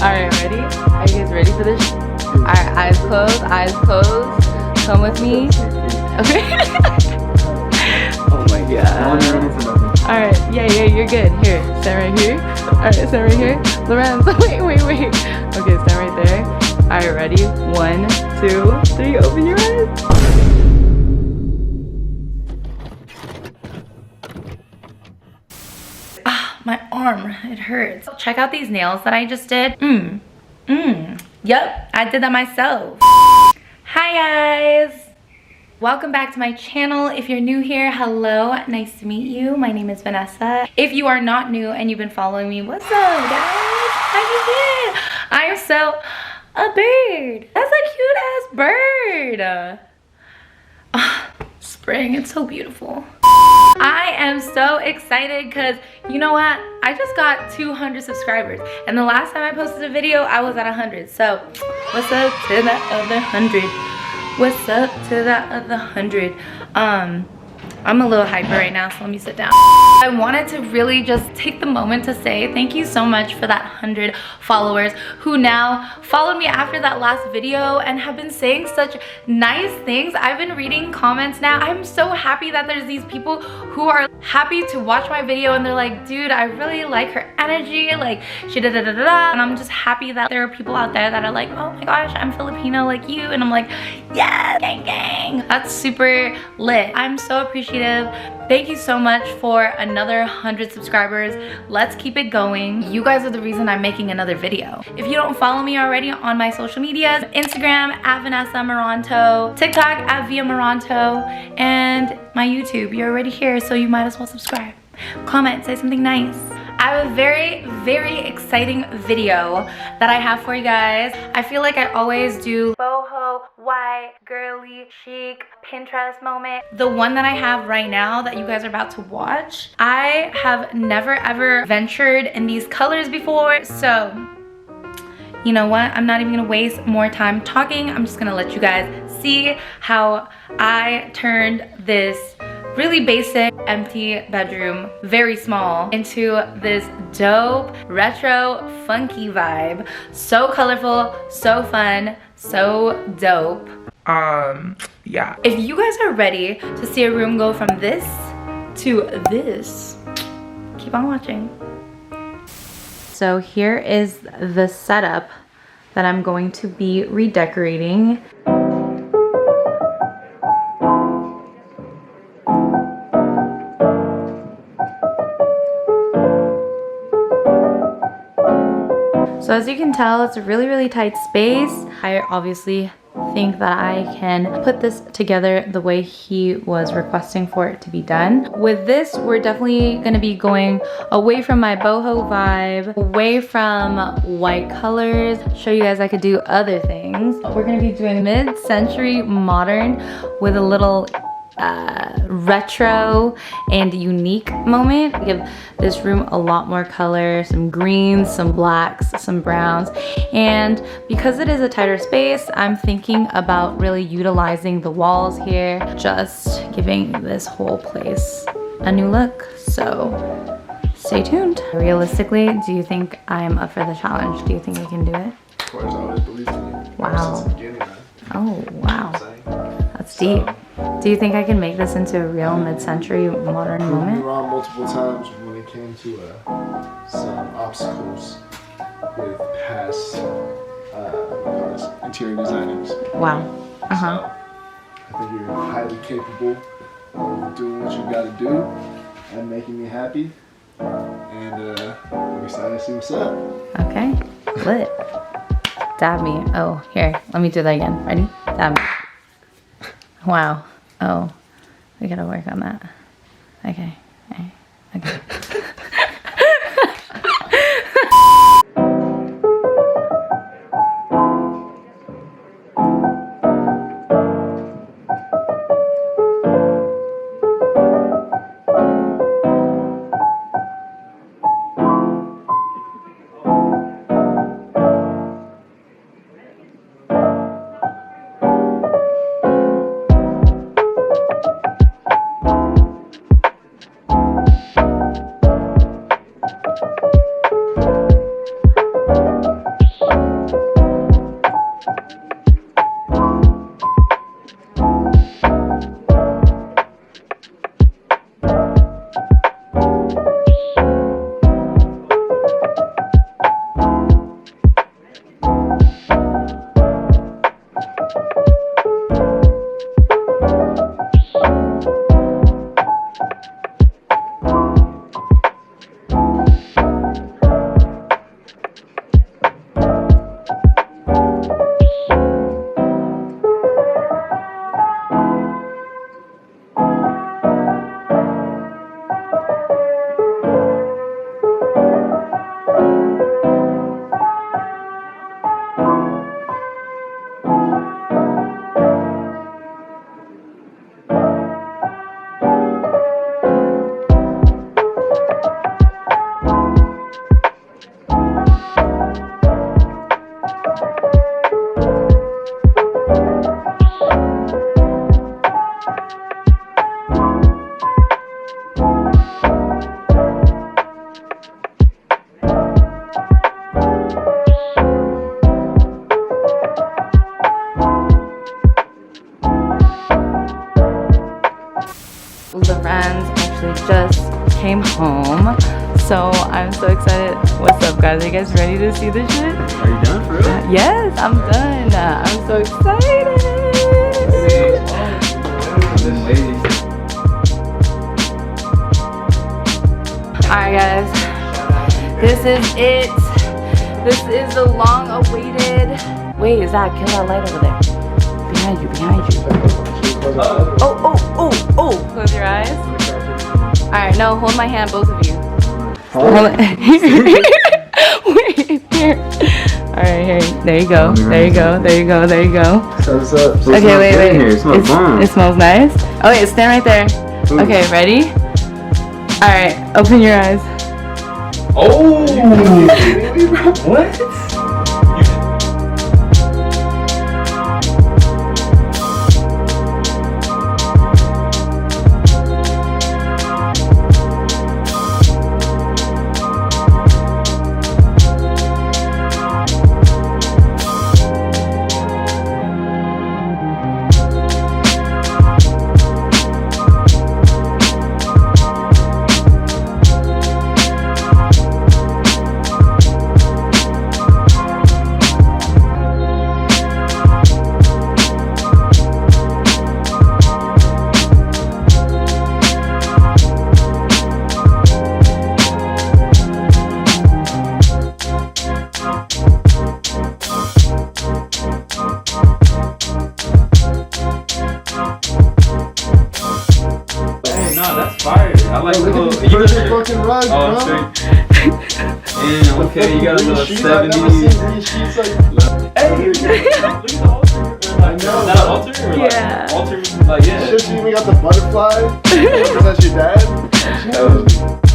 Alright, ready? Are you guys ready for this? Alright, eyes closed, eyes closed. Come with me. Okay. Oh my god. Alright, yeah, you're good. Here, stand right here. Alright, stand right here. Lorenz, wait. Okay, stand right there. Alright, ready? 1, 2, 3, open your eyes. My arm, it hurts. Check out these nails that I just did. Yep, I did that myself. Hi guys, welcome back to my channel. If you're new here, hello, nice to meet you. My name is Vanessa. If you are not new and you've been following me, what's up guys? How you doing? I am so a bird. That's a cute ass bird. Spring, it's so beautiful. I am so excited because you know what? I just got 200 subscribers and the last time I posted a video I was at 100. So what's up to that other 100? What's up to that other 100? I'm a little hyper right now, so let me sit down. I wanted to really just take the moment to say thank you so much for that 100 followers who now followed me after that last video and have been saying such nice things. I've been reading comments now. I'm so happy that there's these people who are happy to watch my video and they're like, dude, I really like her energy, like she da da da da da. And I'm just happy that there are people out there that are like, oh my gosh, I'm Filipino like you. And I'm like, yes, gang gang. That's super lit. I'm so appreciative. Thank you so much for another 100 subscribers. Let's keep it going. You guys are the reason I'm making another video. If you don't follow me already on my social medias, Instagram at Vanessa Maranto, TikTok at Via Maranto, and my YouTube, you're already here, so you might as well subscribe. Comment, say something nice. I have a very, very exciting video that I have for you guys. I feel like I always do boho, white, girly, chic, Pinterest moment. The one that I have right now that you guys are about to watch, I have never ever ventured in these colors before, so you know what? I'm not even gonna waste more time talking. I'm just gonna let you guys see how I turned this really basic empty bedroom, very small, into this dope retro funky vibe. So colorful, so fun, so dope. Yeah, if you guys are ready to see a room go from this to this, keep on watching. So here is the setup that I'm going to be redecorating. So as you can tell, it's a really, really tight space. I obviously think that I can put this together the way he was requesting for it to be done. With this, we're definitely gonna be going away from my boho vibe, away from white colors, show you guys I could do other things. We're gonna be doing mid-century modern with a little retro and unique moment. Give this room a lot more color, some greens, some blacks, some browns. And because it is a tighter space, I'm thinking about really utilizing the walls here, just giving this whole place a new look. So stay tuned. Realistically, do you think I'm up for the challenge? Do you think I can do it? Of course, I always believed in you. Wow. Since the beginning, man. Oh, wow. That's deep. Do you think I can make this into a real mid-century modern moment? Me wrong multiple times when it came to some obstacles with past interior designers. Wow. So, I think you're highly capable of doing what you got to do and making me happy. And I'm excited to see what's up. Okay, lit. Dab me. Oh, here, let me do that again. Ready? Dab me. Wow. Oh, we gotta work on that. Okay. Okay. home. So I'm so excited. What's up, guys? Are you guys ready to see this shit? Are you done for real? Yes, I'm done. I'm so excited. I've been waiting. Alright, guys. This is it. This is the long-awaited. Wait, is that? Kill that light over there. Behind you, behind you. Oh. Close your eyes. Alright, no, hold my hand, both of you. Hold it. Wait, here. Alright, here. There you go. There you go. There you go. There you go. What's up? Okay, wait. It smells bomb. It smells nice. Oh, wait, stand right there. Ooh. Okay, ready? Alright, open your eyes. Oh! What? That's fire. I like the little. You got the fucking rug, bro. Damn, okay, you got a little 70s. Hey, look at the altar. I know. Is that an altar? Or Yeah. Like, altar, like, yeah. Shit, you even got the butterfly. Was that your dad?